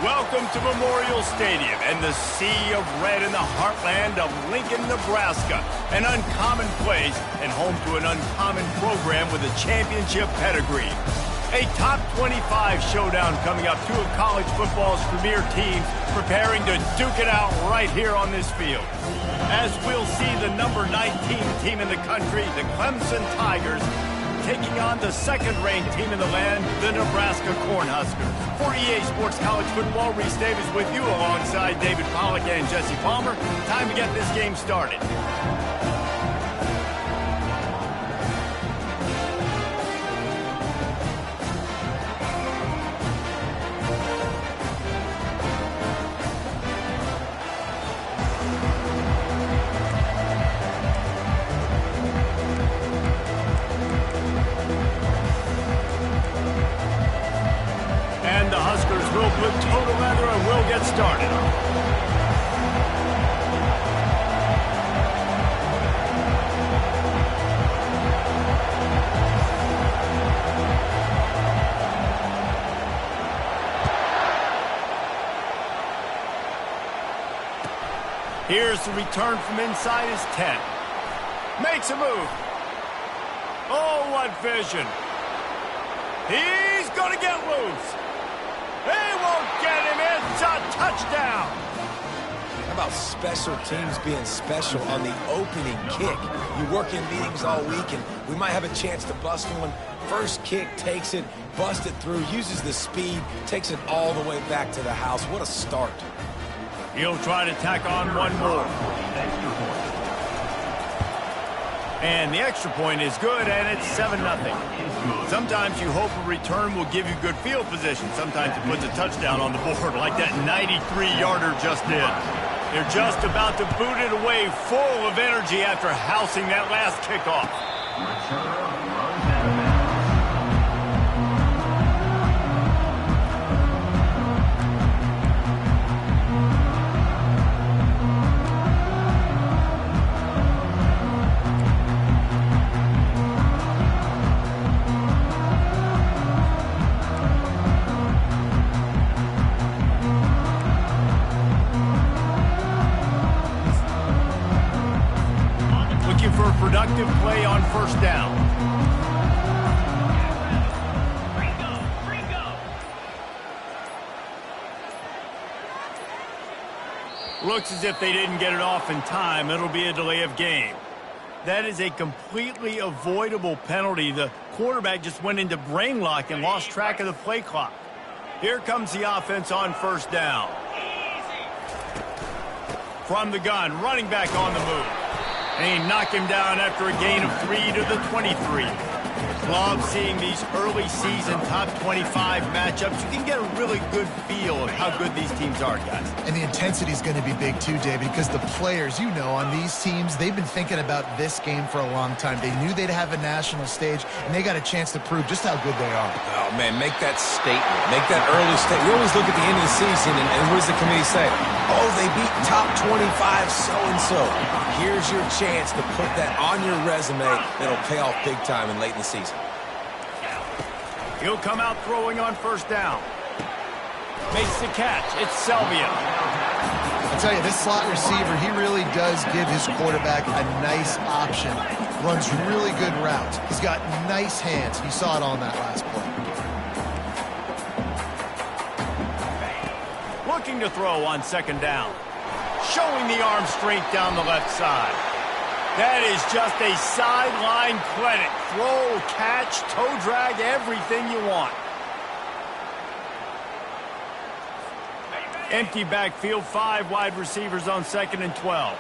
Welcome to Memorial Stadium and the sea of red in the heartland of Lincoln, Nebraska. An uncommon place and home to an uncommon program with a championship pedigree. A top 25 showdown coming up. Two of college football's premier teams preparing to duke it out right here on this field. As we'll see the number 19 team in the country, the Clemson Tigers, taking on the second-ranked team in the land, the Nebraska Cornhuskers. For EA Sports College Football, Reese Davis with you alongside David Pollack and Jesse Palmer. Time to get this game started. The Huskers will put total leather and will get started. Here's the return from inside his 10. Makes a move. Oh, what vision. He's going to get loose. They won't get him. It's a touchdown. How about special teams being special on the opening kick? You work in meetings all week, and we might have a chance to bust one. First kick, takes it, busts it through, uses the speed, takes it all the way back to the house. What a start. He'll try to tack on one more. And the extra point is good, and it's 7-0. Sometimes you hope a return will give you good field position. Sometimes it puts a touchdown on the board like that 93-yarder just did. They're just about to boot it away full of energy after housing that last kickoff. For a productive play on first down. Looks as if they didn't get it off in time. It'll be a delay of game. That is a completely avoidable penalty. The quarterback just went into brain lock and lost track of the play clock. Here comes the offense on first down. From the gun, running back on the move. And he knocked him down after a gain of 3 to the 23. Love seeing these early season top 25 matchups. You can get a really good feel of how good these teams are, guys. And the intensity is going to be big too, David, because the players, you know, on these teams, they've been thinking about this game for a long time. They knew they'd have a national stage, and they got a chance to prove just how good they are. Oh, man, make that statement. Make that early statement. We always look at the end of the season, and what does the committee say? Oh, they beat top 25 so-and-so. Here's your chance to put that on your resume that'll pay off big time and late in the season. He'll come out throwing on first down. Makes the catch. It's Selvia. I tell you, this slot receiver, he really does give his quarterback a nice option. Runs really good routes. He's got nice hands. You saw it on that last play. Looking to throw on second down. Showing the arm strength down the left side. That is just a sideline credit. Throw, catch, toe drag, everything you want. Empty backfield, 5 wide receivers on 2nd and 12.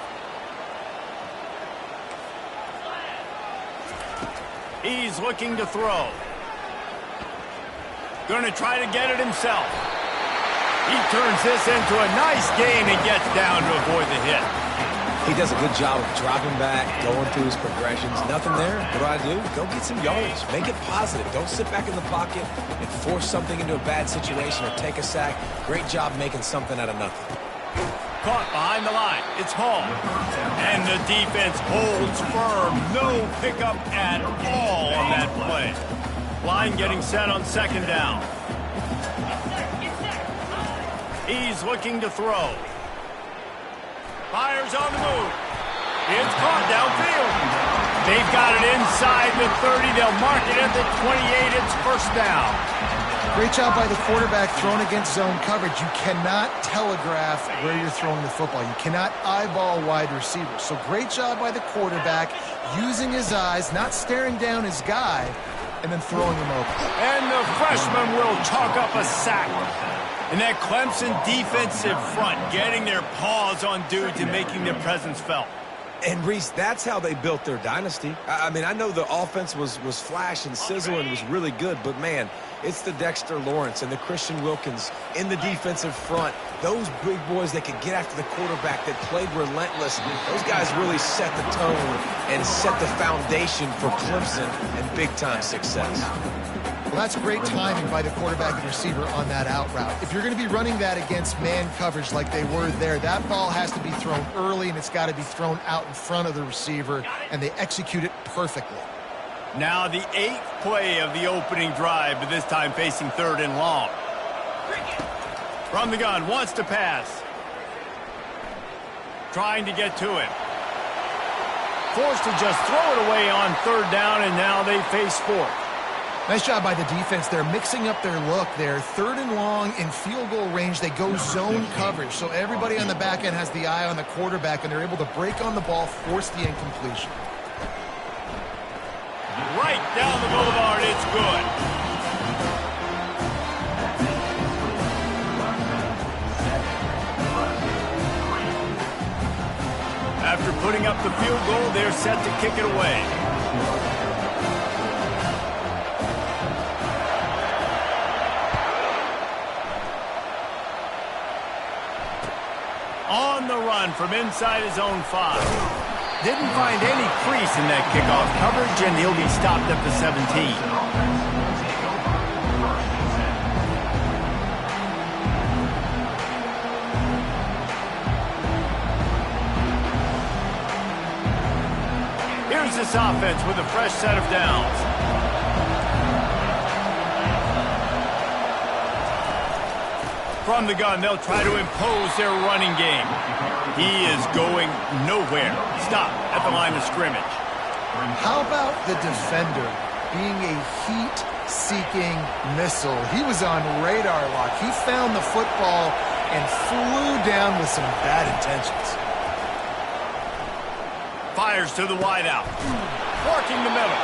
He's looking to throw. Going to try to get it himself. He turns this into a nice gain and gets down to avoid the hit. He does a good job of dropping back, going through his progressions. Nothing there. What do? Go get some yardage. Make it positive. Don't sit back in the pocket and force something into a bad situation or take a sack. Great job making something out of nothing. Caught behind the line. It's Hall. And the defense holds firm. No pickup at all on that play. Line getting set on second down. He's looking to throw. Fires on the move. It's caught downfield. They've got it inside the 30. They'll mark it at the 28. It's first down. Great job by the quarterback throwing against zone coverage. You cannot telegraph where you're throwing the football. You cannot eyeball wide receivers. So great job by the quarterback using his eyes, not staring down his guy, and then throwing him over. And the freshman will chalk up a sack. And that Clemson defensive front getting their paws on dudes and making their presence felt. And, Reese, that's how they built their dynasty. I mean, I know the offense was flash and sizzle and was really good, but, man, it's the Dexter Lawrence and the Christian Wilkins in the defensive front. Those big boys that could get after the quarterback, that played relentless. Those guys really set the tone and set the foundation for Clemson and big-time success. Well, that's great timing by the quarterback and receiver on that out route. If you're going to be running that against man coverage like they were there, that ball has to be thrown early, and it's got to be thrown out in front of the receiver, and they execute it perfectly. Now the 8th play of the opening drive, but this time facing 3rd and long. From the gun, wants to pass. Trying to get to him. Forced to just throw it away on 3rd down, and now they face 4th. Nice job by the defense. They're mixing up their look there. 3rd and long in field goal range. They go zone coverage. So everybody on the back end has the eye on the quarterback, and they're able to break on the ball, force the incompletion. Right down the boulevard. It's good. After putting up the field goal, they're set to kick it away. On the run from inside his own 5. Didn't find any crease in that kickoff coverage, and he'll be stopped at the 17. Here's this offense with a fresh set of downs. From the gun, they'll try to impose their running game. He is going nowhere. Stop at the line of scrimmage. How about the defender being a heat-seeking missile? He was on radar lock. He found the football and flew down with some bad intentions. Fires to the wideout. Working the middle.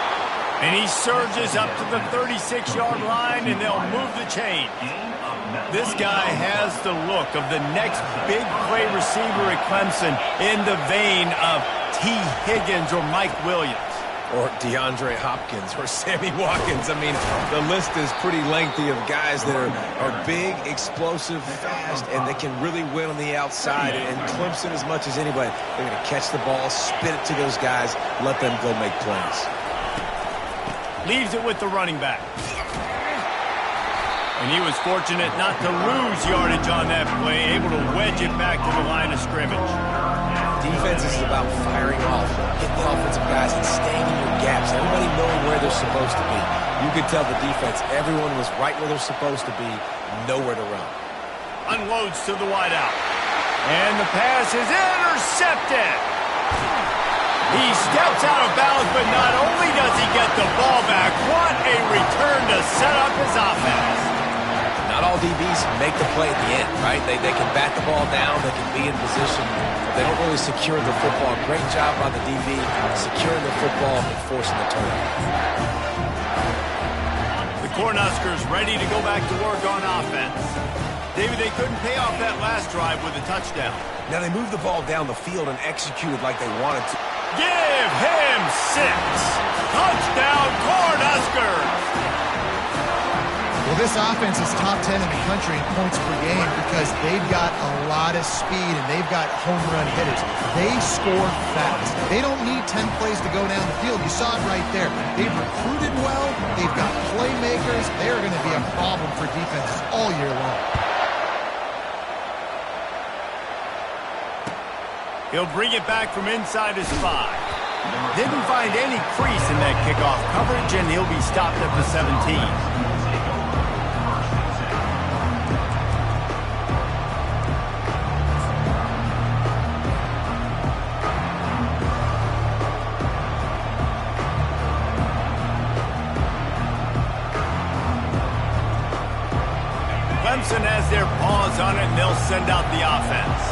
And he surges up to the 36-yard line, and they'll move the chain. This guy has the look of the next big play receiver at Clemson, in the vein of T. Higgins or Mike Williams. Or DeAndre Hopkins or Sammy Watkins. I mean, the list is pretty lengthy of guys that are big, explosive, fast, and they can really win on the outside. And Clemson, as much as anybody, they're going to catch the ball, spit it to those guys, let them go make plays. Leaves it with the running back. And he was fortunate not to lose yardage on that play, able to wedge it back to the line of scrimmage. Defense is about firing off, hitting the offensive guys, and staying in your gaps. Everybody knowing where they're supposed to be. You could tell the defense, everyone was right where they're supposed to be, nowhere to run. Unloads to the wideout. And the pass is intercepted. He steps out of bounds, but not only does he get the ball back, what a return to set up his offense. Not all DBs make the play at the end, right? They can bat the ball down, they can be in position. They don't really secure the football. Great job by the DB, securing the football and forcing the turnover. The Cornhuskers ready to go back to work on offense. David, they couldn't pay off that last drive with a touchdown. Now they moved the ball down the field and executed like they wanted to. Give him 6. Touchdown, Cornhuskers! Well, this offense is top 10 in the country in points per game because they've got a lot of speed and they've got home run hitters. They score fast. They don't need 10 plays to go down the field. You saw it right there. They've recruited well. They've got playmakers. They are going to be a problem for defenses all year long. He'll bring it back from inside his 5. Didn't find any crease in that kickoff coverage, and he'll be stopped at the 17. points on it, and they'll send out the offense.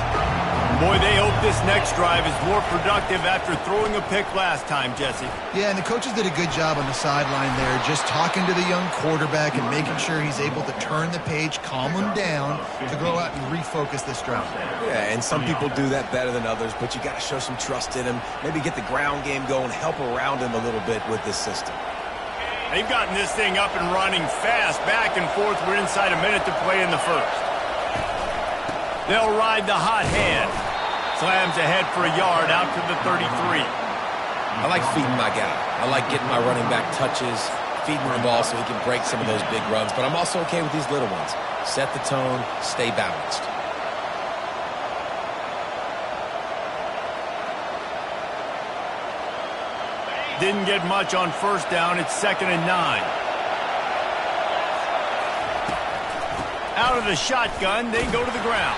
Boy, they hope this next drive is more productive after throwing a pick last time, Jesse. Yeah, and the coaches did a good job on the sideline there, just talking to the young quarterback and making sure he's able to turn the page, calm him down, to go out and refocus this drive. Yeah, and some people do that better than others, but you got to show some trust in him, maybe get the ground game going, help around him a little bit with this system. They've gotten this thing up and running fast, back and forth. We're inside a minute to play in the first. They'll ride the hot hand. Slams ahead for a yard out to the 33. I like feeding my guy. I like getting my running back touches, feeding him the ball so he can break some of those big runs. But I'm also okay with these little ones. Set the tone, stay balanced. Didn't get much on first down. It's 2nd and 9. Out of the shotgun, they go to the ground.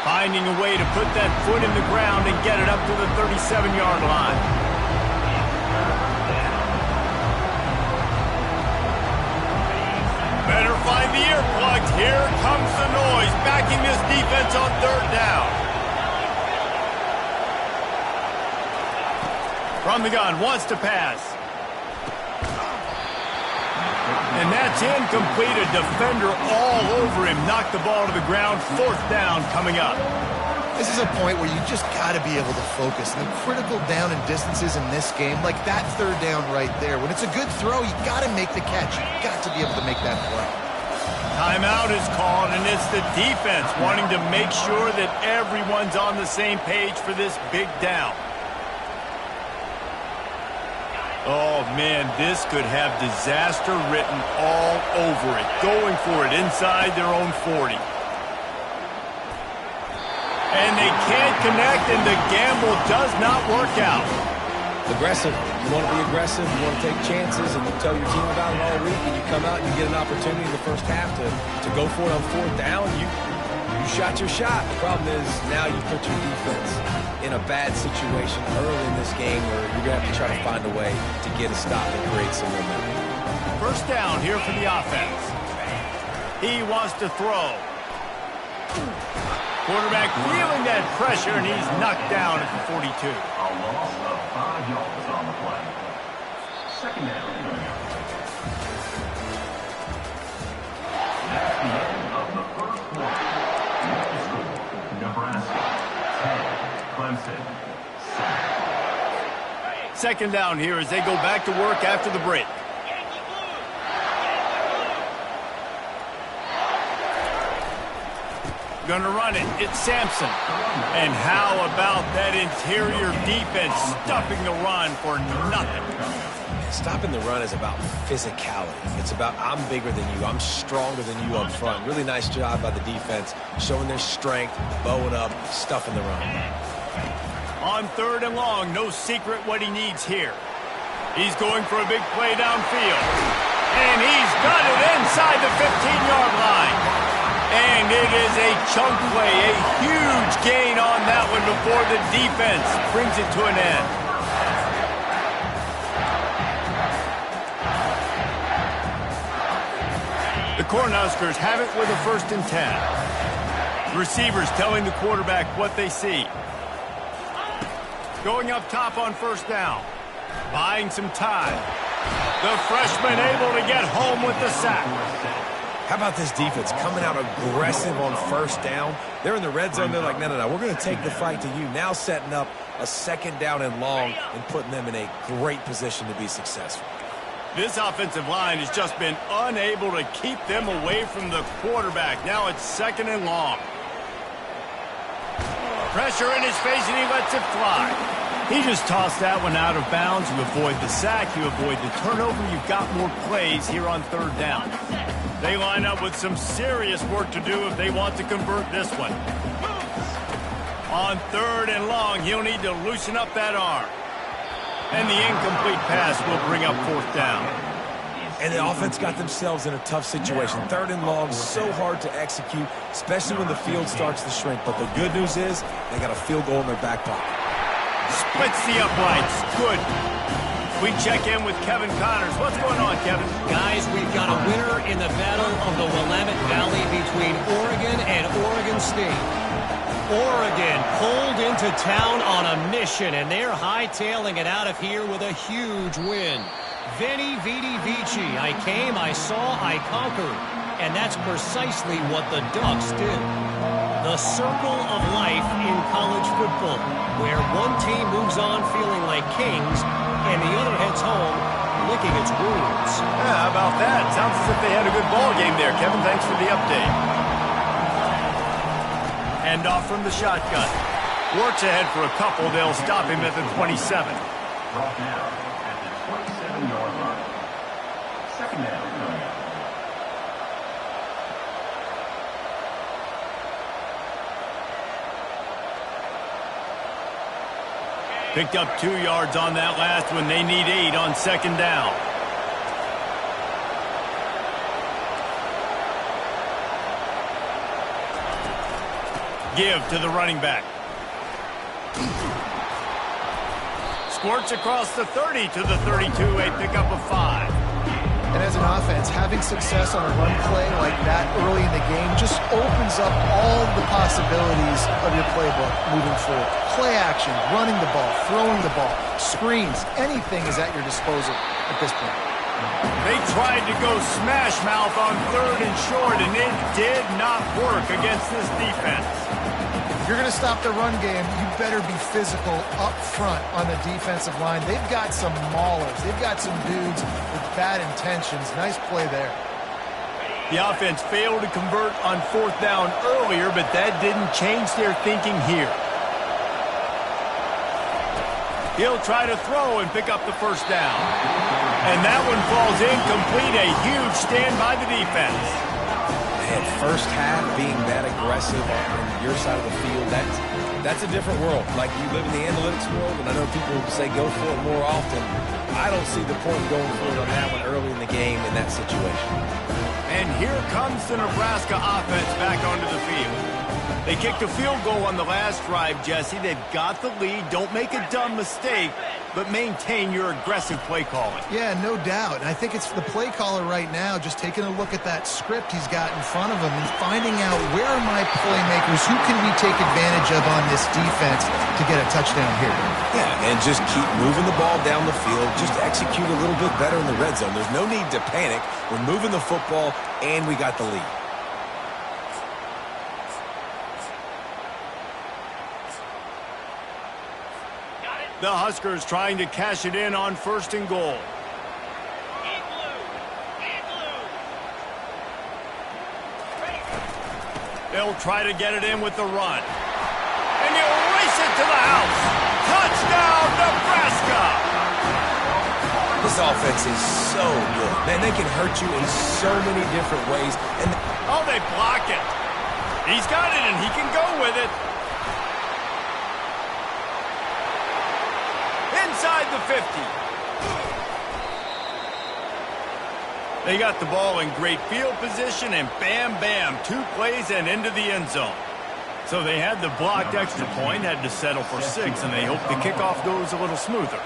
Finding a way to put that foot in the ground and get it up to the 37-yard line. Better find the earplugs. Here comes the noise, backing this defense on 3rd down. From the gun, wants to pass. And that's incomplete. A defender all over him. Knocked the ball to the ground. 4th down coming up. This is a point where you just got to be able to focus. The critical down and distances in this game, like that 3rd down right there. When it's a good throw, you got to make the catch. You got to be able to make that play. Timeout is called, and it's the defense wanting to make sure that everyone's on the same page for this big down. Oh, man, this could have disaster written all over it. Going for it inside their own 40. And they can't connect, and the gamble does not work out. Aggressive. You want to be aggressive. You want to take chances, and you tell your team about it all week, and you come out and you get an opportunity in the first half to go for it on 4th down. You shot your shot. The problem is now you put your defense in a bad situation early in this game where you're going to have to try to find a way to get a stop and create some momentum. First down here for the offense. He wants to throw. Quarterback feeling that pressure, and he's knocked down at the 42. A loss of 5 yards on the play. 2nd down. That's the end of the first quarter. Nebraska 10, Clemson 7. 2nd down here as they go back to work after the break. Gonna run it. It's Sampson. And how about that interior defense stuffing the run for nothing? Stopping the run is about physicality. It's about I'm bigger than you. I'm stronger than you up front. Really nice job by the defense, showing their strength, bowing up, stuffing the run. On 3rd and long, no secret what he needs here. He's going for a big play downfield. And he's got it inside the 15-yard line. And it is a chunk play, a huge gain on that one before the defense brings it to an end. The Cornhuskers have it with a 1st and 10. Receivers telling the quarterback what they see. Going up top on 1st down. Buying some time. The freshman able to get home with the sack. How about this defense coming out aggressive on 1st down? They're in the red zone. They're like, no, we're going to take the fight to you. Now setting up a 2nd down and long and putting them in a great position to be successful. This offensive line has just been unable to keep them away from the quarterback. Now it's 2nd and long. Pressure in his face, and he lets it fly. He just tossed that one out of bounds. You avoid the sack, you avoid the turnover. You've got more plays here on 3rd down. They line up with some serious work to do if they want to convert this one. On 3rd and long, he'll need to loosen up that arm. And the incomplete pass will bring up 4th down. And the offense got themselves in a tough situation. 3rd and long, so hard to execute, especially when the field starts to shrink. But the good news is they got a field goal in their back pocket. Splits the uprights. Good. We check in with Kevin Connors. What's going on, Kevin? Guys, we've got a winner in the battle of the Willamette Valley between Oregon and Oregon State. Oregon pulled into town on a mission, and they're hightailing it out of here with a huge win. Veni, vidi, vici. I came, I saw, I conquered. And that's precisely what the Ducks did. The circle of life in college football, where one team moves on feeling like kings, and the other heads home licking its wounds. Yeah, how about that? Sounds as if they had a good ball game there, Kevin. Thanks for the update. Hand off from the shotgun. Works ahead for a couple. They'll stop him at the 27. Brought down at the 27-yard line. Second down. Picked up 2 yards on that last one. They need 8 on second down. Give to the running back. Squirts across the 30 to the 32, a pickup of 5. And as an offense, having success on a run play like that early in the game just opens up all the possibilities of your playbook moving forward. Play action, running the ball, throwing the ball, screens, anything is at your disposal at this point. They tried to go smash mouth on 3rd and short, and it did not work against this defense. If you're going to stop the run game, you better be physical up front on the defensive line. They've got some maulers. They've got some dudes with bad intentions. Nice play there. The offense failed to convert on 4th down earlier, but that didn't change their thinking here. He'll try to throw and pick up the 1st down. And that one falls incomplete. A huge stand by the defense. Man, first half being that aggressive on your side of the field, that's a different world. Like, you live in the analytics world, and I know people say go for it more often. I don't see the point going for it on that one early in the game in that situation. And here comes the Nebraska offense back onto the field. They kicked a field goal on the last drive, Jesse. They've got the lead. Don't make a dumb mistake, but maintain your aggressive play calling. Yeah, no doubt. And I think it's the play caller right now just taking a look at that script he's got in front of him and finding out where are my playmakers, who can we take advantage of on this defense to get a touchdown here. Yeah, and just keep moving the ball down the field. Just execute a little bit better in the red zone. There's no need to panic. We're moving the football, and we got the lead. The Huskers trying to cash it in on 1st and goal. They'll try to get it in with the run. And he'll race it to the house. Touchdown, Nebraska! This offense is so good. Man, they can hurt you in so many different ways. And oh, they block it. He's got it, and he can go with it. Inside the 50. They got the ball in great field position, and bam, bam, 2 plays and into the end zone. So they had the blocked extra point, had to settle for 6, and they hope the kickoff goes a little smoother.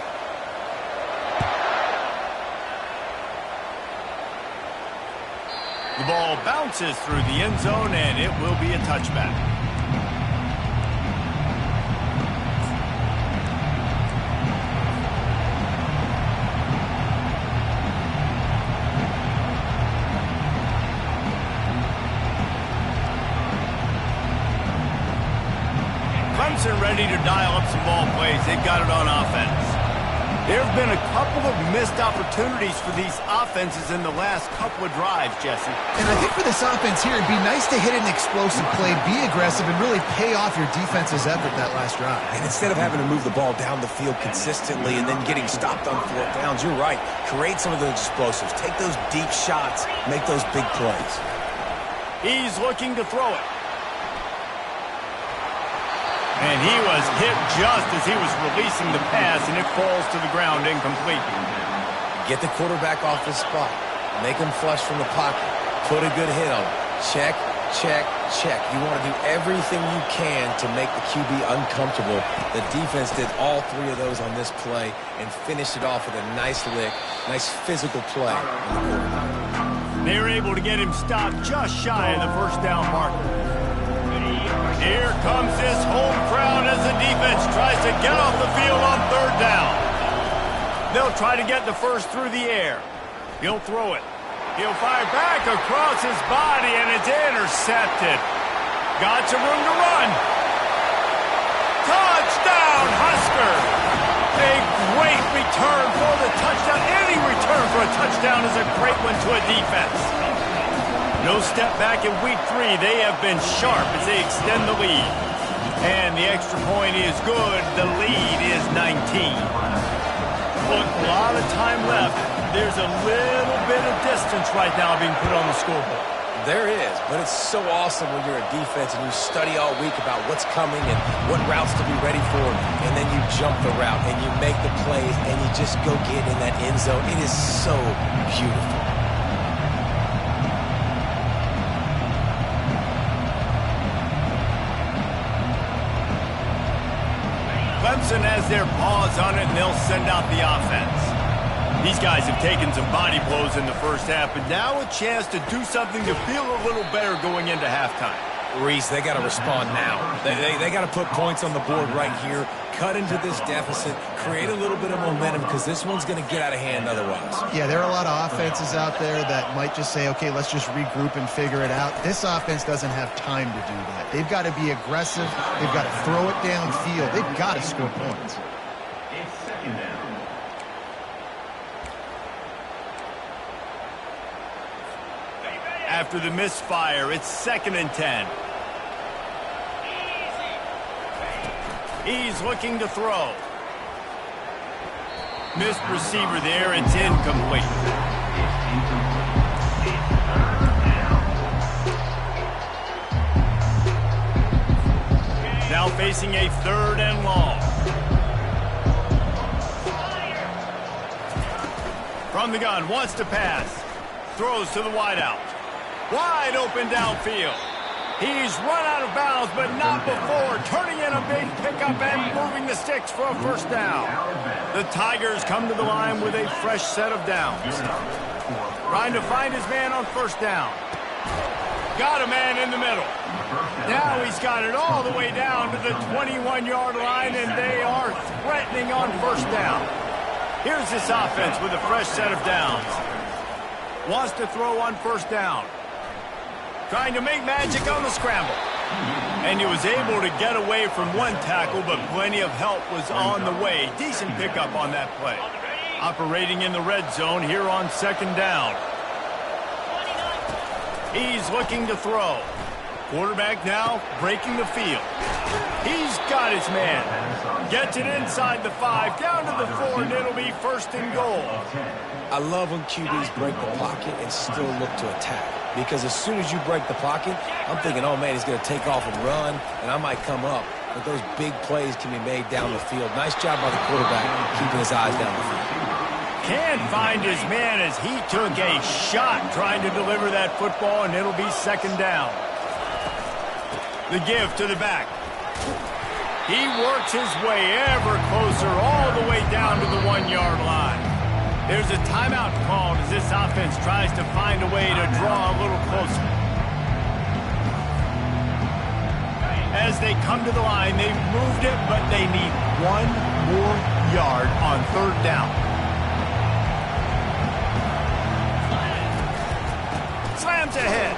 The ball bounces through the end zone, and it will be a touchback. Clemson ready to dial up some ball plays. They've got it on offense. There have been a couple of missed opportunities for these offenses in the last couple of drives, Jesse. And I think for this offense here, it'd be nice to hit an explosive play, be aggressive, and really pay off your defense's effort that last drive. And instead of having to move the ball down the field consistently and then getting stopped on 4th downs, you're right. Create some of those explosives. Take those deep shots. Make those big plays. He's looking to throw it. And he was hit just as he was releasing the pass, and it falls to the ground incomplete. Get the quarterback off his spot. Make him flush from the pocket. Put a good hit on him. Check, check, check. You want to do everything you can to make the QB uncomfortable. The defense did all three of those on this play and finished it off with a nice lick, nice physical play on the quarterback. They were able to get him stopped just shy of the first down marker. Here comes this home crowd as the defense tries to get off the field on third down. They'll try to get the first through the air. He'll throw it. He'll fire back across his body, and it's intercepted. Got some room to run. Touchdown, Husker! A great return for the touchdown. Any return for a touchdown is a great one to a defense. No step back in week 3. They have been sharp as they extend the lead. And the extra point is good. The lead is 19. Look, a lot of time left. There's a little bit of distance right now being put on the scoreboard. There is, but it's so awesome when you're a defense and you study all week about what's coming and what routes to be ready for, and then you jump the route and you make the plays and you just go get in that end zone. It is so beautiful. Clemson has their paws on it, and they'll send out the offense. These guys have taken some body blows in the first half, but now a chance to do something to feel a little better going into halftime. Reese, they got to respond now. They got to put points on the board right here, cut into this deficit, create a little bit of momentum, because this one's going to get out of hand otherwise. Yeah, there are a lot of offenses out there that might just say, okay, let's just regroup and figure it out. This offense doesn't have time to do that. They've got to be aggressive. They've got to throw it downfield. They've got to score points. It's second down. After the misfire, it's 2nd and 10. He's looking to throw. Missed receiver there. It's incomplete. Now facing a 3rd and long. From the gun, wants to pass. Throws to the wideout. Wide open downfield. He's run out of bounds, but not before turning in a big pickup and moving the sticks for a first down. The Tigers come to the line with a fresh set of downs. Trying to find his man on first down. Got a man in the middle. Now he's got it all the way down to the 21-yard line, and they are threatening on first down. Here's this offense with a fresh set of downs. Wants to throw on first down. Trying to make magic on the scramble. And he was able to get away from one tackle, but plenty of help was on the way. Decent pickup on that play. Operating in the red zone here on 2nd down. He's looking to throw. Quarterback now breaking the field. He's got his man. Gets it inside the 5, down to the 4, and it'll be 1st and goal. I love when QBs break the pocket and still look to attack. Because as soon as you break the pocket, I'm thinking, oh, man, he's going to take off and run, and I might come up. But those big plays can be made down the field. Nice job by the quarterback keeping his eyes down the field. Can't find his man as he took a shot trying to deliver that football, and it'll be 2nd down. The give to the back. He works his way ever closer all the way down to the 1-yard line. There's a timeout called as this offense tries to find a way to draw a little closer. As they come to the line, they've moved it, but they need 1 more yard on 3rd down. Slams ahead.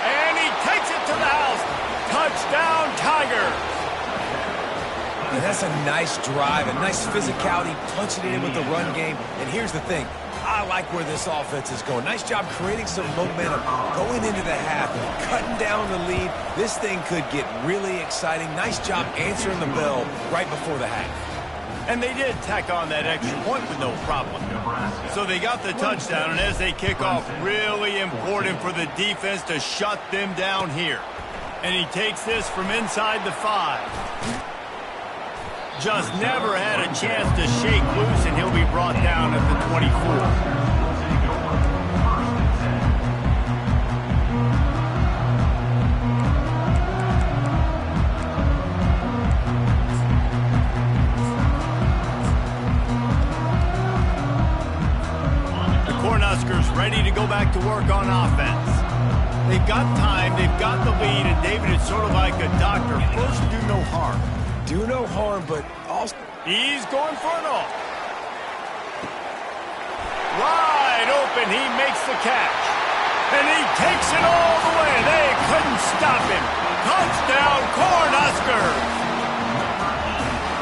And he takes it to the house. Touchdown, Tigers. And that's a nice drive, a nice physicality, punching it in with the run game. And here's the thing. I like where this offense is going. Nice job creating some momentum, going into the half, cutting down the lead. This thing could get really exciting. Nice job answering the bell right before the half. And they did tack on that extra point with no problem. So they got the touchdown, and as they kick off, really important for the defense to shut them down here. And he takes this from inside the 5. Just never had a chance to shake loose, and he'll be brought down at the 24. ready to go back to work on offense. They've got time, they've got the lead, and David is sort of like a doctor. First, do no harm. Do no harm, but also... He's going for it all. Wide open, he makes the catch. And he takes it all the way. They couldn't stop him. Touchdown, Cornhuskers!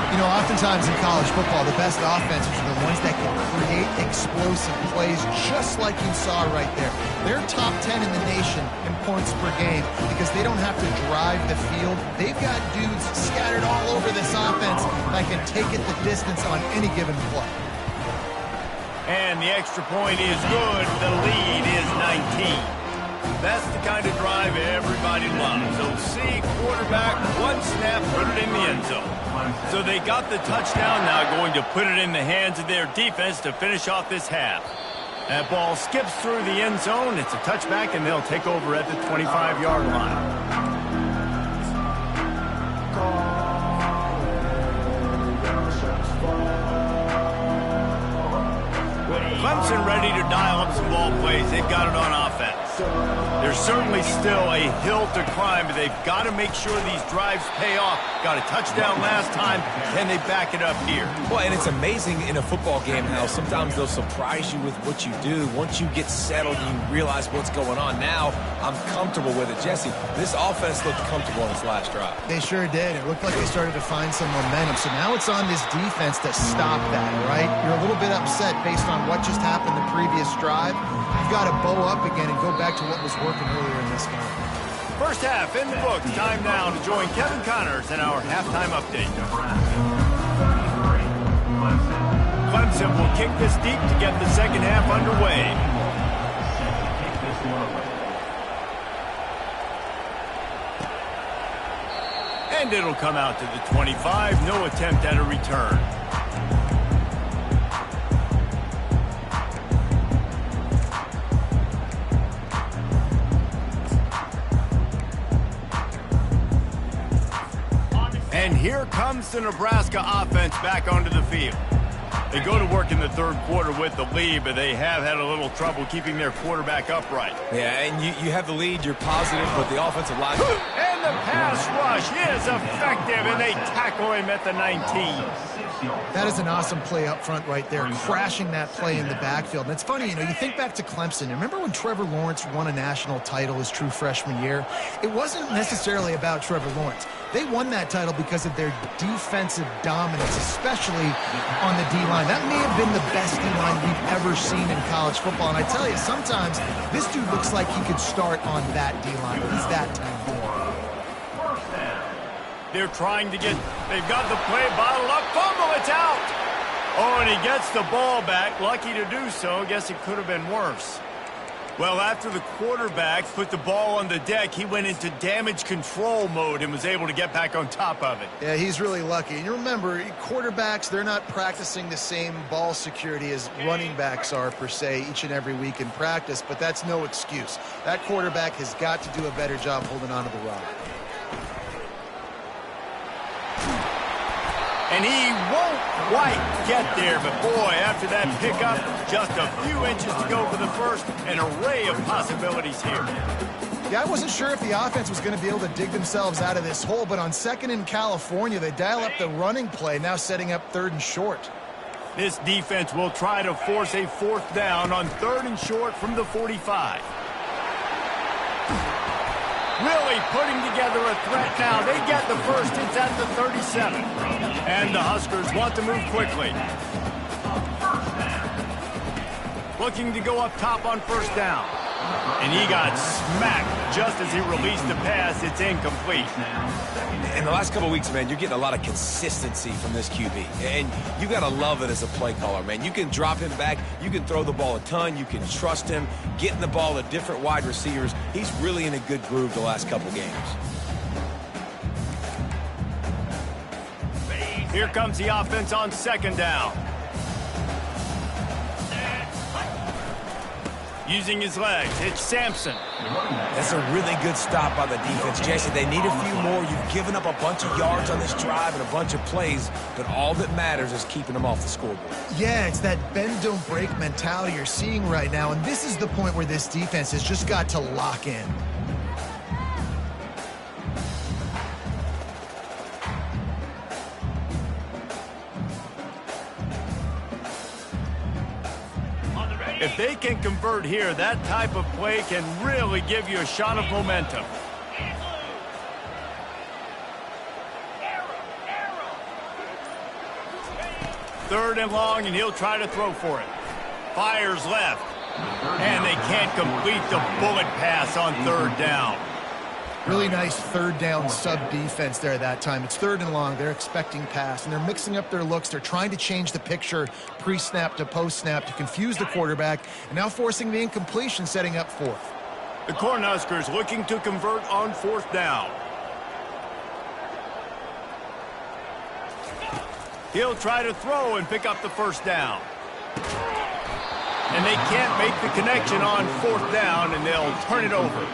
You know, oftentimes in college football, the best offenses are the ones that can create explosive plays, just like you saw right there. They're top 10 in the nation in points per game because they don't have to drive the field. They've got dudes scattered all over this offense that can take it the distance on any given play. And the extra point is good. The lead is 19. That's the kind of drive everybody loves. So see, quarterback, one snap, put it in the end zone. So they got the touchdown, now going to put it in the hands of their defense to finish off this half. That ball skips through the end zone. It's a touchback, and they'll take over at the 25-yard line. Clemson ready to dial up some ball plays. They've got it on offense. There's certainly still a hill to climb, but they've got to make sure these drives pay off. Got a touchdown last time. Can they back it up here? Well, and it's amazing in a football game how sometimes they'll surprise you with what you do. Once you get settled, you realize what's going on. Now, I'm comfortable with it. Jesse, this offense looked comfortable on this last drive. They sure did. It looked like they started to find some momentum. So now it's on this defense to stop that, right? You're a little bit upset based on what just happened the previous drive. You've got to bow up again and go back to what was working earlier in this game. First half in the books. Time now to join Kevin Connors in our halftime update. Clemson will kick this deep to get the second half underway. And it'll come out to the 25. No attempt at a return. And here comes the Nebraska offense back onto the field. They go to work in the third quarter with the lead, but they have had a little trouble keeping their quarterback upright. Yeah, and you have the lead, you're positive, but the offensive line... And the pass rush is effective, and they tackle him at the 19. That is an awesome play up front right there, crashing that play in the backfield. And it's funny, you know, you think back to Clemson. Remember when Trevor Lawrence won a national title his true freshman year? It wasn't necessarily about Trevor Lawrence. They won that title because of their defensive dominance, especially on the D-line. That may have been the best D-line we've ever seen in college football. And I tell you, sometimes this dude looks like he could start on that D-line. He's that talented. They're trying to get, they've got the play bottled up. Fumble, it's out. Oh, and he gets the ball back. Lucky to do so. I guess it could have been worse. Well, after the quarterback put the ball on the deck, he went into damage control mode and was able to get back on top of it. Yeah, he's really lucky. And you remember, quarterbacks, they're not practicing the same ball security as running backs are, per se, each and every week in practice, but that's no excuse. That quarterback has got to do a better job holding on to the rock. And he won't quite get there, but boy, after that pickup, just a few inches to go for the first, an array of possibilities here. Yeah, I wasn't sure if the offense was going to be able to dig themselves out of this hole, but on second in California, they dial up the running play, now setting up third and short. This defense will try to force a fourth down on third and short from the 45. Really putting together a threat now. They get the first. It's at the 37. And the Huskers want to move quickly. Looking to go up top on first down. And he got smacked just as he released the pass. It's incomplete. In the last couple of weeks, man, you're getting a lot of consistency from this QB. And you got to love it as a play caller, man. You can drop him back. You can throw the ball a ton. You can trust him, getting the ball to different wide receivers. He's really in a good groove the last couple games. Here comes the offense on second down. Using his legs, it's Sampson. That's a really good stop by the defense, Jesse. They need a few more. You've given up a bunch of yards on this drive and a bunch of plays, but all that matters is keeping them off the scoreboard. Yeah, it's that bend, don't break mentality you're seeing right now, and this is the point where this defense has just got to lock in. If they can convert here, that type of play can really give you a shot of momentum. Third and long, and he'll try to throw for it. Fires left. And they can't complete the bullet pass on third down. Really nice third down sub-defense there that time. It's third and long. They're expecting pass, and they're mixing up their looks. They're trying to change the picture pre-snap to post-snap to confuse the quarterback, and now forcing the incompletion, setting up fourth. The Cornhuskers looking to convert on fourth down. He'll try to throw and pick up the first down. And they can't make the connection on fourth down, and they'll turn it over.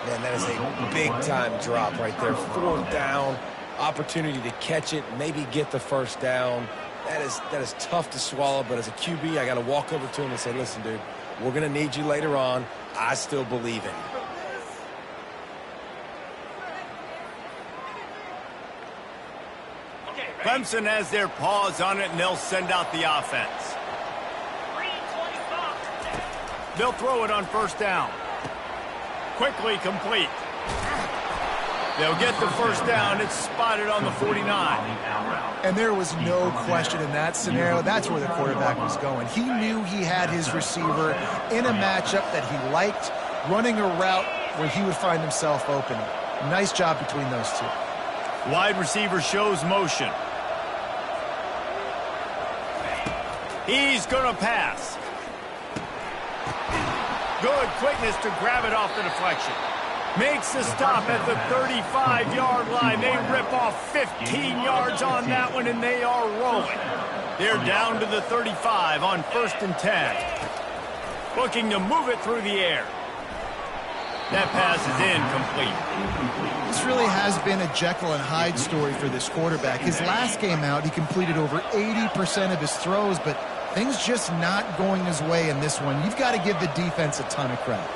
Man, that is a big-time drop right there. Fourth down, opportunity to catch it, maybe get the first down. That is tough to swallow, but as a QB, I got to walk over to him and say, listen, dude, we're going to need you later on. I still believe in you. Clemson has their paws on it, and they'll send out the offense. They'll throw it on first down. Quickly complete. They'll get the first down. It's spotted on the 49. And there was no question in that scenario. That's where the quarterback was going. He knew he had his receiver in a matchup that he liked, running a route where he would find himself open. Nice job between those two. Wide receiver shows motion. He's going to pass. Good quickness to grab it off the deflection. Makes the stop at the 35-yard line. They rip off 15 yards on that one, and they are rolling. They're down to the 35 on 1st and 10. Looking to move it through the air. That pass is incomplete. This really has been a Jekyll and Hyde story for this quarterback. His last game out, he completed over 80% of his throws, but things just not going his way in this one. You've got to give the defense a ton of credit.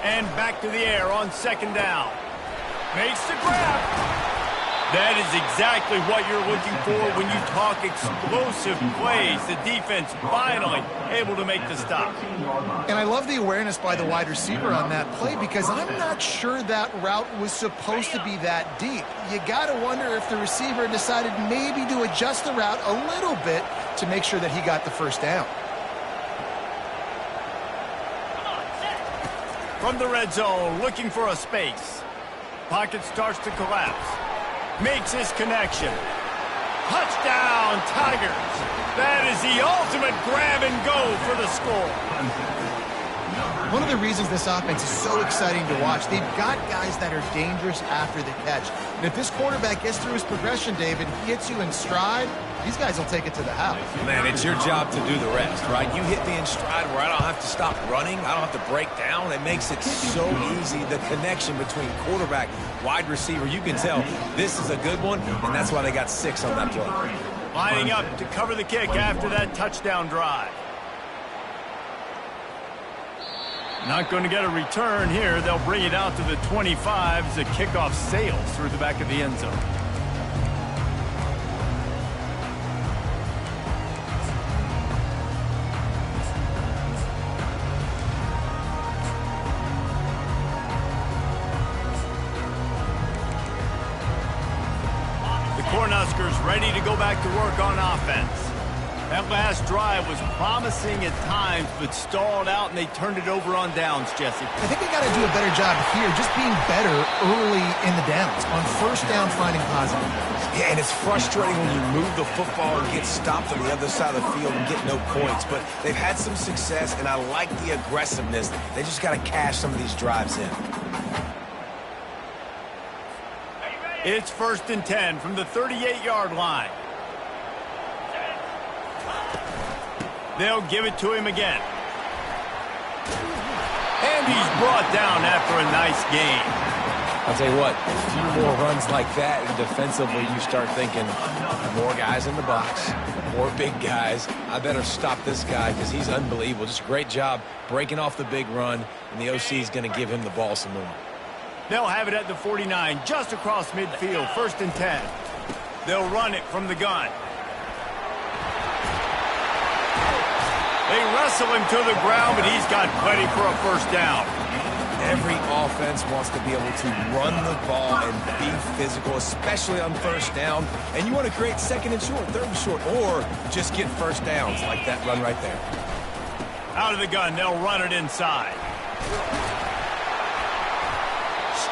And back to the air on 2nd down. Makes the grab. That is exactly what you're looking for when you talk explosive plays. The defense finally able to make the stop. And I love the awareness by the wide receiver on that play because I'm not sure that route was supposed to be that deep. You got to wonder if the receiver decided maybe to adjust the route a little bit to make sure that he got the first down. From the red zone, looking for a space. Pocket starts to collapse. Makes his connection. Touchdown, Tigers. That is the ultimate grab and go for the score. One of the reasons this offense is so exciting to watch, they've got guys that are dangerous after the catch. And if this quarterback gets through his progression, David, he hits you in stride, these guys will take it to the house. Man, it's your job to do the rest, right? You hit me in stride where I don't have to stop running. I don't have to break down. It makes it so easy. The connection between quarterback, wide receiver, you can tell this is a good one, and that's why they got 6 on that play. Lining up to cover the kick after that touchdown drive. Not going to get a return here. They'll bring it out to the 25 as the kickoff sails through the back of the end zone. The Cornhuskers ready to go back to work on offense. That last drive was promising at times, but stalled out, and they turned it over on downs, Jesse. I think they got to do a better job here, just being better early in the downs. On first down, finding positive. Yeah, and it's frustrating when you move the football and get stopped on the other side of the field and get no points. But they've had some success, and I like the aggressiveness. They just got to cash some of these drives in. It's 1st and 10 from the 38-yard line. They'll give it to him again. And he's brought down after a nice game. I'll tell you what, a few more runs like that, and defensively you start thinking, more guys in the box, more big guys. I better stop this guy because he's unbelievable. Just a great job breaking off the big run, and the OC is going to give him the ball some more. They'll have it at the 49, just across midfield, 1st and 10. They'll run it from the gun. They wrestle him to the ground, but he's got plenty for a first down. Every offense wants to be able to run the ball and be physical, especially on first down. And you want to create 2nd and short, 3rd and short, or just get first downs like that run right there. Out of the gun, they'll run it inside.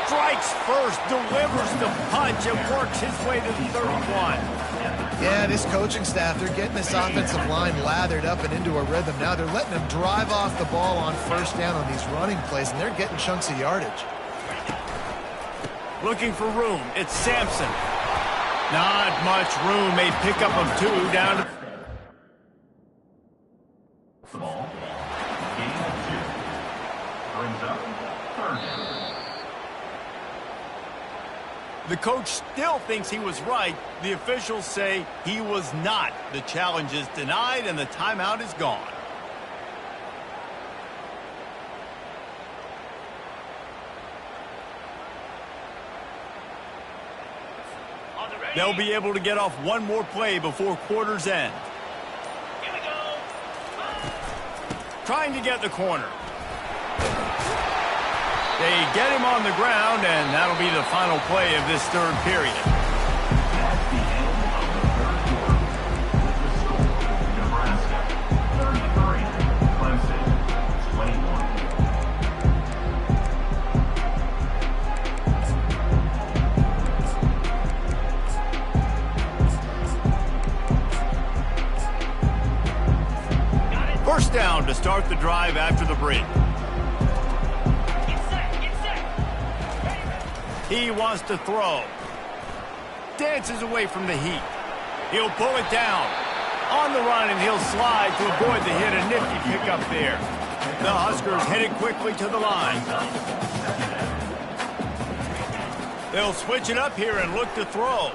Strikes first, delivers the punch, and works his way to the 31. Yeah, this coaching staff, they're getting this offensive line lathered up and into a rhythm. Now they're letting them drive off the ball on first down on these running plays, and they're getting chunks of yardage. Looking for room. It's Sampson. Not much room. A pickup of 2 down to... Ball. Gain of 2. Brings up 3rd down. The coach still thinks he was right. The officials say he was not. The challenge is denied, and the timeout is gone. They'll be able to get off one more play before quarter's end. Here we go. Trying to get the corner. They get him on the ground, and that'll be the final play of this 3rd period. At the end of the 3rd quarter, the score, Nebraska 33, Clemson 21. First down to start the drive after the break. He wants to throw. Dances away from the heat. He'll pull it down. On the run, and he'll slide to avoid the hit. A nifty pickup there. The Huskers headed quickly to the line. They'll switch it up here and look to throw.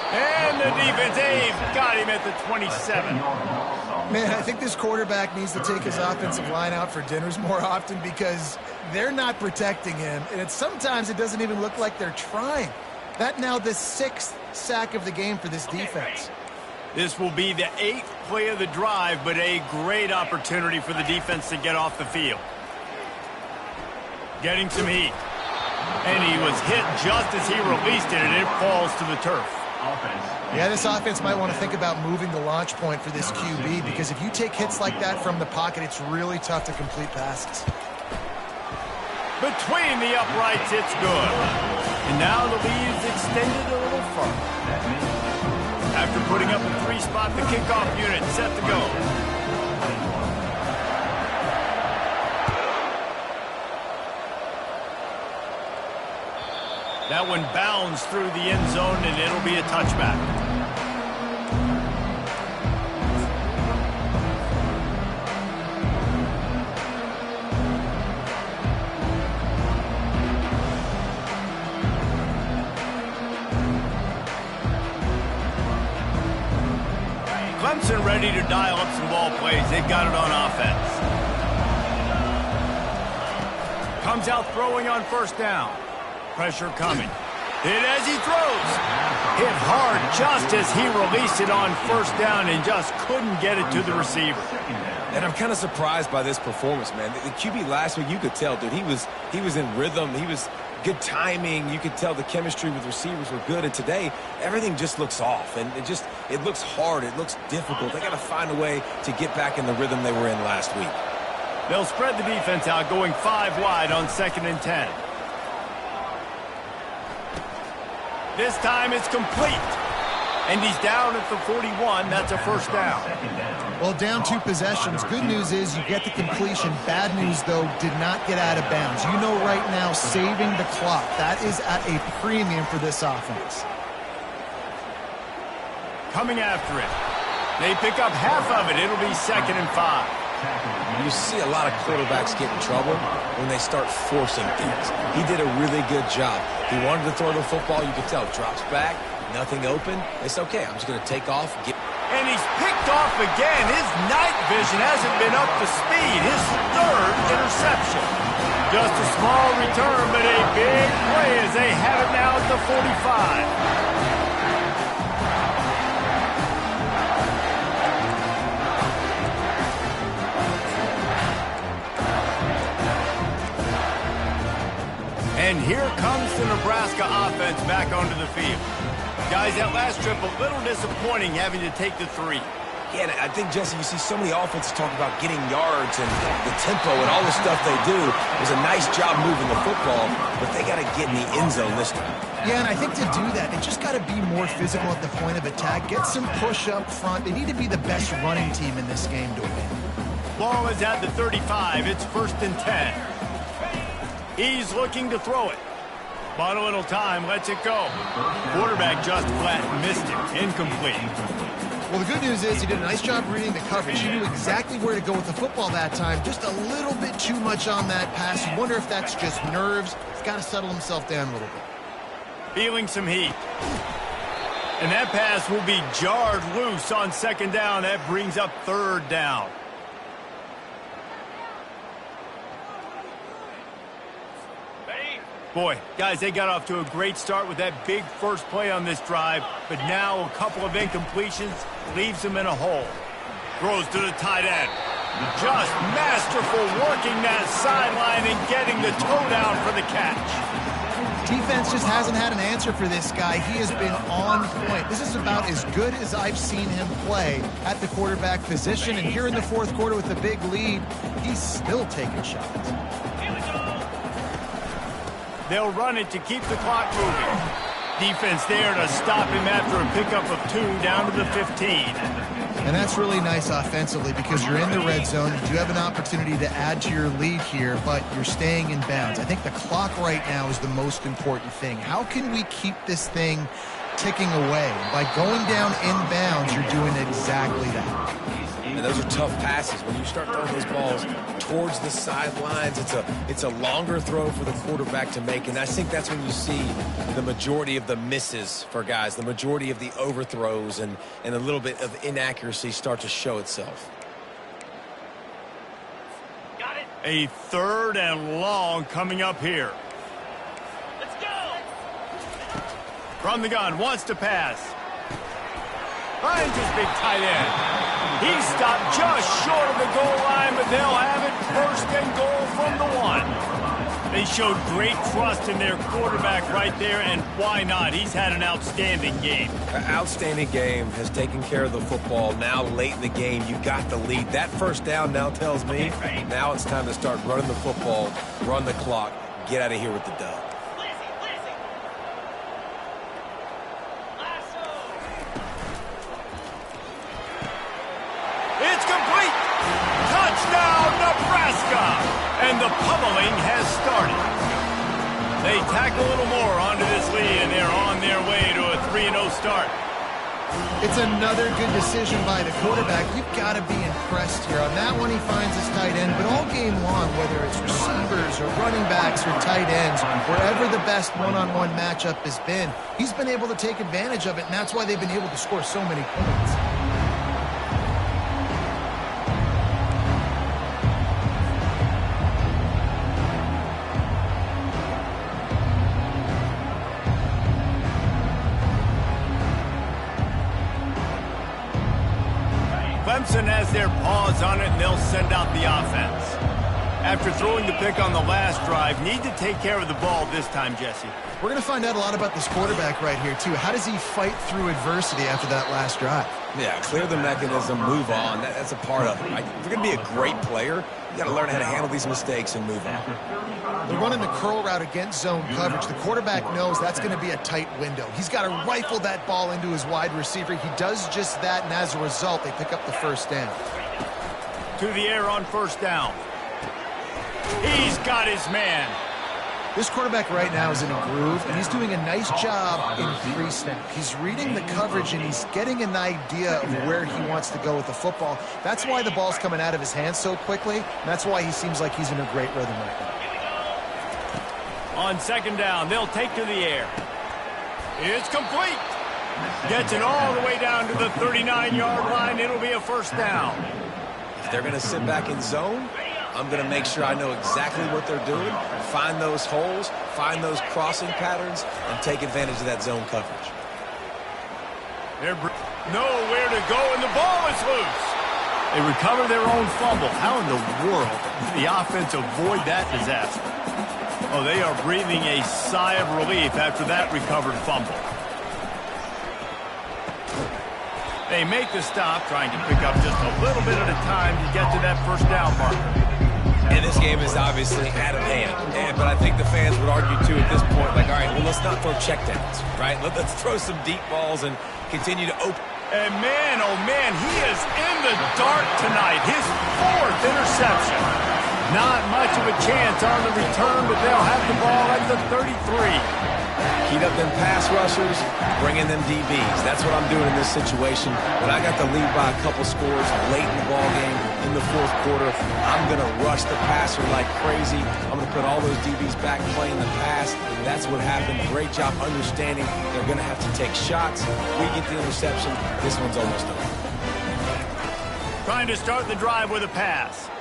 And the defense, they've got him at the 27. Man, I think this quarterback needs to take his offensive line out for dinners more often because they're not protecting him. And sometimes it doesn't even look like they're trying. That now the 6th sack of the game for this defense. This will be the 8th play of the drive, but a great opportunity for the defense to get off the field. Getting some heat. And he was hit just as he released it, and it falls to the turf. Yeah, this offense might want to think about moving the launch point for this QB because if you take hits like that from the pocket, it's really tough to complete passes. Between the uprights, it's good. And now the lead's extended a little further. After putting up a 3-spot, the kickoff unit set to go. That one bounds through the end zone, and it'll be a touchback. Clemson ready to dial up some ball plays. They've got it on offense. Comes out throwing on first down. Pressure coming. Hit as he throws. Hit hard just as he released it on first down and just couldn't get it to the receiver. And I'm kind of surprised by this performance, man. The QB last week, you could tell, dude, he was in rhythm. He was good timing. You could tell the chemistry with receivers were good. And today, everything just looks off. And it looks hard. It looks difficult. They got to find a way to get back in the rhythm they were in last week. They'll spread the defense out, going 5 wide on 2nd and 10. This time it's complete. And he's down at the 41. That's a first down. Well, down 2 possessions. Good news is you get the completion. Bad news, though, did not get out of bounds. You know right now, saving the clock. That is at a premium for this offense. Coming after it. They pick up half of it. It'll be 2nd and 5. You see a lot of quarterbacks get in trouble when they start forcing things. He did a really good job. He wanted to throw the football. You could tell. Drops back, nothing open. It's okay. I'm just going to take off. And he's picked off again. His night vision hasn't been up to speed. His third interception. Just a small return, but a big play as they have it now at the 45. And here comes the Nebraska offense back onto the field. Guys, that last trip a little disappointing having to take the 3. Yeah, and I think, Jesse, you see so many offenses talk about getting yards and the tempo and all the stuff they do. It was a nice job moving the football, but they got to get in the end zone this time. Yeah, and I think to do that, they just got to be more physical at the point of attack, get some push up front. They need to be the best running team in this game to win. Ball is at the 35. It's 1st and 10. He's looking to throw it. Bought a little time, lets it go. Quarterback just flat missed it. Incomplete. Well, the good news is he did a nice job reading the coverage. He knew exactly where to go with the football that time. Just a little bit too much on that pass. You wonder if that's just nerves. He's got to settle himself down a little bit. Feeling some heat. And that pass will be jarred loose on 2nd down. That brings up 3rd down. Boy, guys, they got off to a great start with that big first play on this drive, but now a couple of incompletions leaves them in a hole. Throws to the tight end. Just masterful working that sideline and getting the toe down for the catch. Defense just hasn't had an answer for this guy. He has been on point. This is about as good as I've seen him play at the quarterback position, and here in the 4th quarter with a big lead, he's still taking shots. They'll run it to keep the clock moving. Defense there to stop him after a pickup of 2 down to the 15. And that's really nice offensively because you're in the red zone. You do have an opportunity to add to your lead here, but you're staying in bounds. I think the clock right now is the most important thing. How can we keep this thing ticking away? By going down in bounds, you're doing exactly that. And those are tough passes. When you start throwing those balls towards the sidelines, it's a longer throw for the quarterback to make. And I think that's when you see the majority of the misses for guys, the majority of the overthrows and a little bit of inaccuracy start to show itself. Got it. A 3rd and long coming up here. Let's go. From the gun, wants to pass. Finds his big tight end. He stopped just short of the goal line, but they'll have it 1st and goal from the 1. They showed great trust in their quarterback right there, and why not? He's had an outstanding game. An outstanding game, has taken care of the football. Now late in the game, you got the lead. That 1st down now tells me now it's time to start running the football, run the clock, get out of here with the dub. And the pummeling has started. They tack a little more onto this lead, and they're on their way to a 3-0 start. It's another good decision by the quarterback. You've got to be impressed here. On that one, he finds his tight end, but all game long, whether it's receivers or running backs or tight ends, wherever the best one-on-one matchup has been, he's been able to take advantage of it, and that's why they've been able to score so many points. Clemson has their paws on it, and they'll send out the offense. After throwing the pick on the last drive, need to take care of the ball this time, Jesse. We're going to find out a lot about this quarterback right here, too. How does he fight through adversity after that last drive? Yeah, clear the mechanism, move on. That's a part of it. Right? If you're going to be a great player, you got to learn how to handle these mistakes and move on. They're running the curl route against zone coverage. The quarterback knows that's going to be a tight window. He's got to rifle that ball into his wide receiver. He does just that, and as a result, they pick up the 1st down. To the air on 1st down. He's got his man. This quarterback right now is in a groove, and he's doing a nice job in pre-snap. He's reading the coverage, and he's getting an idea of where he wants to go with the football. That's why the ball's coming out of his hands so quickly, and that's why he seems like he's in a great rhythm right now. On second down, they'll take to the air. It's complete. Gets it all the way down to the 39-yard line. It'll be a first down. If they're going to sit back in zone, I'm going to make sure I know exactly what they're doing, find those holes, find those crossing patterns, and take advantage of that zone coverage. They're nowhere to go, and the ball is loose. They recover their own fumble. How in the world did the offense avoid that disaster? Oh, they are breathing a sigh of relief after that recovered fumble. They make the stop, trying to pick up just a little bit at a time to get to that first down marker. And this game is obviously out of hand. But I think the fans would argue, too, at this point, like, all right, well, let's not throw checkdowns, right? Let's throw some deep balls and continue to open. And man, oh man, he is in the dark tonight. His 4th interception. Not much of a chance on the return, but they'll have the ball at the 33. Keep up them pass rushers, bring in them DBs. That's what I'm doing in this situation. When I got the lead by a couple scores late in the ball game, in the 4th quarter, I'm going to rush the passer like crazy. I'm going to put all those DBs back playing the pass. That's what happened. Great job understanding they're going to have to take shots. We get the interception. This one's almost over. Trying to start the drive with a pass.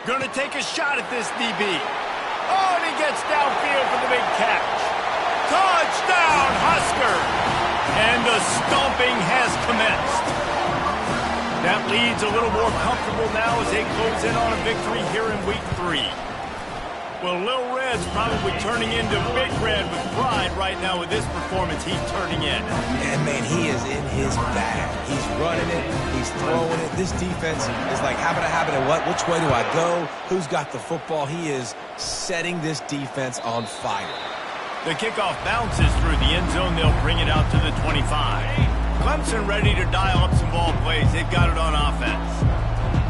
Going to take a shot at this DB. Oh, and he gets downfield for the big catch. Touchdown, Husker! And the stomping has commenced. That lead's a little more comfortable now as they close in on a victory here in Week 3. Well, Lil Red's probably turning into Big Red with pride right now with this performance he's turning in. And, man, he is in his bag. He's running it. He's throwing it. This defense is like, habit, what? Which way do I go? Who's got the football? He is setting this defense on fire. The kickoff bounces through the end zone. They'll bring it out to the 25. Clemson ready to dial up some ball plays. They've got it on offense.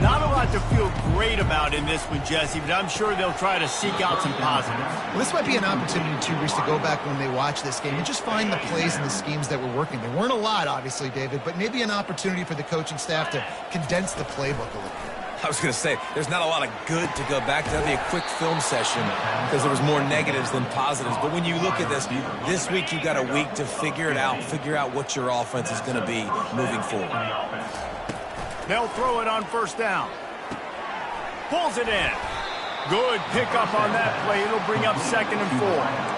Not a lot to feel great about in this one, Jesse, but I'm sure they'll try to seek out some positives. Well, this might be an opportunity, too, Reese, to go back when they watch this game and just find the plays and the schemes that were working. There weren't a lot, obviously, David, but maybe an opportunity for the coaching staff to condense the playbook a little bit. I was going to say, there's not a lot of good to go back to. That'd be a quick film session because there was more negatives than positives. But when you look at this week you've got a week to figure it out, figure out what your offense is going to be moving forward. They'll throw it on first down. Pulls it in. Good pickup on that play. It'll bring up 2nd and 4.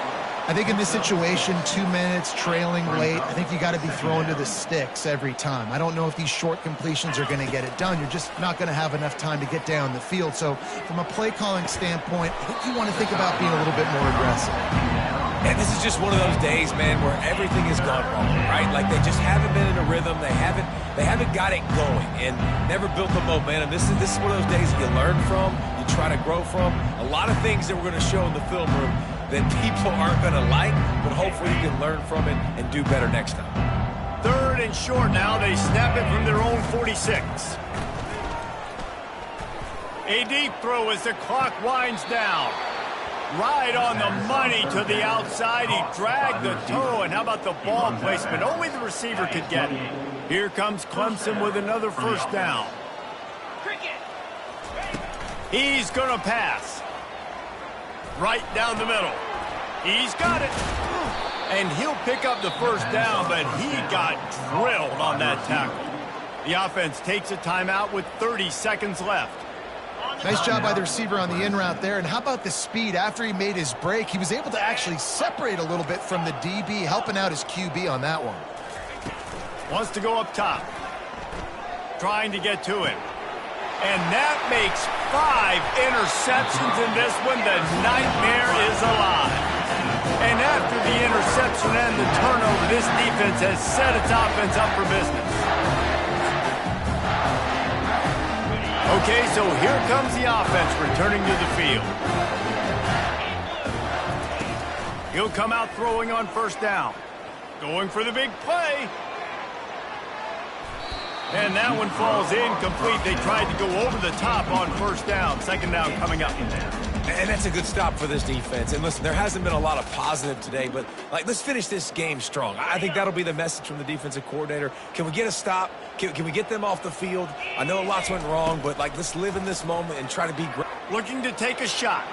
I think in this situation, 2 minutes, trailing late, I think you got to be throwing to the sticks every time. I don't know if these short completions are going to get it done. You're just not going to have enough time to get down the field. So from a play calling standpoint, I think you want to think about being a little bit more aggressive. And this is just one of those days, man, where everything has gone wrong, right? Like they just haven't been in a rhythm. They haven't got it going and never built the momentum. This is one of those days that you learn from, you try to grow from. A lot of things that we're going to show in the film room that people aren't going to like, but hopefully you can learn from it and do better next time. 3rd and short now. They snap it from their own 46. A deep throw as the clock winds down. Right on the money to the outside. He dragged the toe, and how about the ball placement? Only the receiver could get it. Here comes Clemson with another first down. He's going to pass. Right down the middle. He's got it. And he'll pick up the first down, but he got drilled on that tackle. The offense takes a timeout with 30 seconds left. Nice job by the receiver on the in route there. And how about the speed? After he made his break, he was able to actually separate a little bit from the DB, helping out his QB on that one. Wants to go up top. Trying to get to him. And that makes 5 interceptions in this one. The nightmare is alive. And after the interception and the turnover, this defense has set its offense up for business. Okay, so here comes the offense returning to the field. He'll come out throwing on first down. Going for the big play. And that one falls incomplete. They tried to go over the top on first down. 2nd down coming up. And that's a good stop for this defense. And listen, there hasn't been a lot of positive today, but let's finish this game strong. I think that'll be the message from the defensive coordinator. Can we get a stop? Can we get them off the field? I know lots went wrong, but let's live in this moment and try to be great. Looking to take a shot.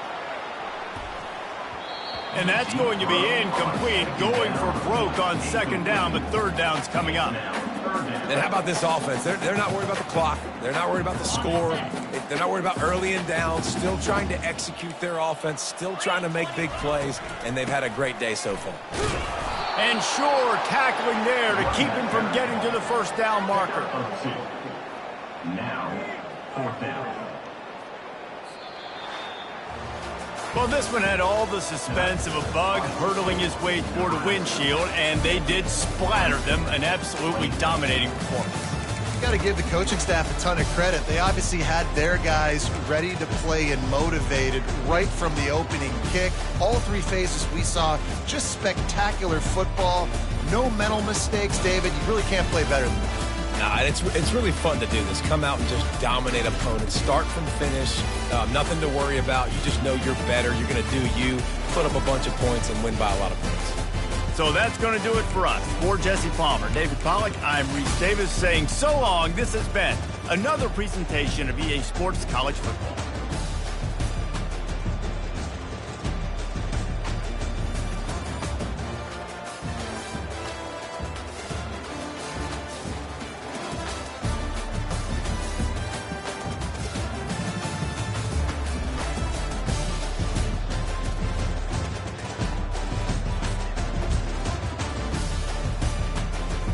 And that's going to be incomplete, going for broke on second down, but third down's coming up. And how about this offense? They're not worried about the clock. They're not worried about the score. They're not worried about early and down. Still trying to execute their offense. Still trying to make big plays. And they've had a great day so far. And sure, tackling there to keep him from getting to the first down marker. Now, fourth down. Well, this one had all the suspense of a bug hurtling his way toward a windshield, and they did splatter them, an absolutely dominating performance. You got to give the coaching staff a ton of credit. They obviously had their guys ready to play and motivated right from the opening kick. All three phases we saw, just spectacular football. No mental mistakes, David. You really can't play better than that. Nah, it's really fun to do this. Come out and just dominate opponents. Start from finish. Nothing to worry about. You just know you're better. You're going to do you. Put up a bunch of points and win by a lot of points. So that's going to do it for us. For Jesse Palmer, David Pollack, I'm Reese Davis saying so long. This has been another presentation of EA Sports College Football.